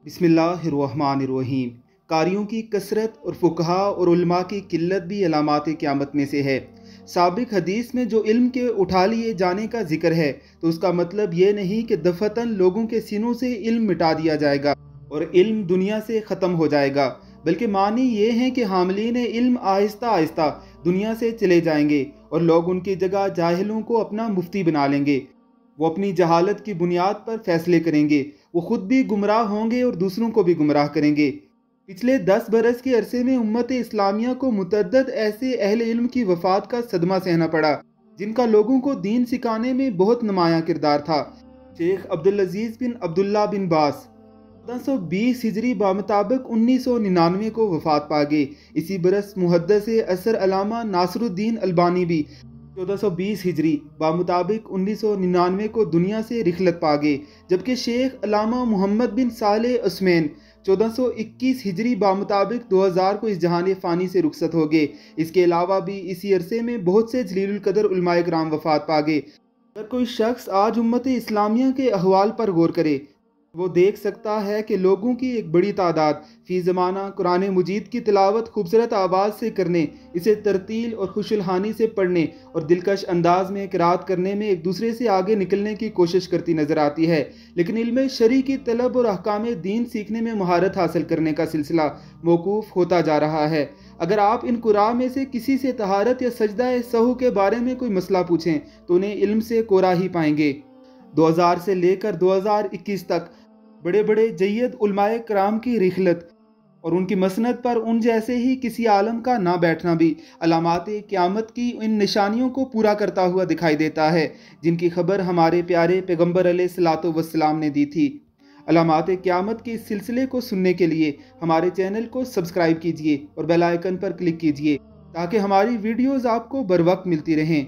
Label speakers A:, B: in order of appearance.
A: बिस्मिल्लाहिर्रहमानिर्रहीम। कारियों की कसरत और फुकहा और उलमा की किल्लत भी अलामात क़यामत में से है। साबिक हदीस में जो इल्म के उठा लिए जाने का जिक्र है तो उसका मतलब ये नहीं कि दफतन लोगों के सीनों से इल्म मिटा दिया जाएगा और इल्म दुनिया से ख़त्म हो जाएगा, बल्कि मानी ये है कि हामिलीन इल्म आहिस्ता आहिस्ता दुनिया से चले जाएंगे और लोग उनकी जगह जाहिलों को अपना मुफ्ती बना लेंगे। वो अपनी जहालत की बुनियाद पर फैसले करेंगे, वो खुद भी गुमराह होंगे और दूसरों को भी गुमराह करेंगे। पिछले 10 बरस के अरसे में उम्मत इस्लामिया को मुतअद्दद ऐसे अहले इल्म की वफात का सदमा सहना पड़ा जिनका लोगों को दीन सिखाने में बहुत नुमायां किरदार था। शेख अब्दुल अजीज बिन अब्दुल्ला बिन बास 1420 हिजरी बामुताबिक 1999 को वफात पा गए। इसी बरस मुहद्दिस असर अल्लामा नासरुद्दीन अलबानी भी 1420 हिजरी बामुताबिक 1999 को दुनिया से रिखलत पा गए, जबकि शेख अल्लामा मोहम्मद बिन सालेह उसमैन 1421 हिजरी बामुताबिक 2000 को इस जहान फ़ानी से रुखसत हो गए। इसके अलावा भी इसी अरसे में बहुत से जलीलुल कदर उलमाए किराम वफात पा गए। अगर कोई शख्स आज उम्मत इस्लामिया के अहवाल पर गौर करे वो देख सकता है कि लोगों की एक बड़ी तादाद फ़ी ज़माना कुरान मजीद की तिलावत खूबसूरत आवाज़ से करने, इसे तरतील और खुशलहानी से पढ़ने और दिलकश अंदाज में क़िराअत करने में एक दूसरे से आगे निकलने की कोशिश करती नज़र आती है, लेकिन इल्म शरी की तलब और अहकाम दीन सीखने में महारत हासिल करने का सिलसिला मौकूफ़ होता जा रहा है। अगर आप इन कुरान में से किसी से तहारत या सजदा सहू के बारे में कोई मसला पूछें तो उन्हें इल्म से कोरा ही पाएंगे। 2000 से लेकर 2021 तक बड़े बड़े जय्यद उलमाए कराम की रिखलत और उनकी मसनद पर उन जैसे ही किसी आलम का ना बैठना भी अलामात क़यामत की इन निशानियों को पूरा करता हुआ दिखाई देता है जिनकी खबर हमारे प्यारे पैगम्बर अलैहिस्सलातु वस्सलाम ने दी थी। अलामात क़यामत के इस सिलसिले को सुनने के लिए हमारे चैनल को सब्सक्राइब कीजिए और बेल आइकन पर क्लिक कीजिए ताकि हमारी वीडियोज़ आपको बर वक्त मिलती रहें।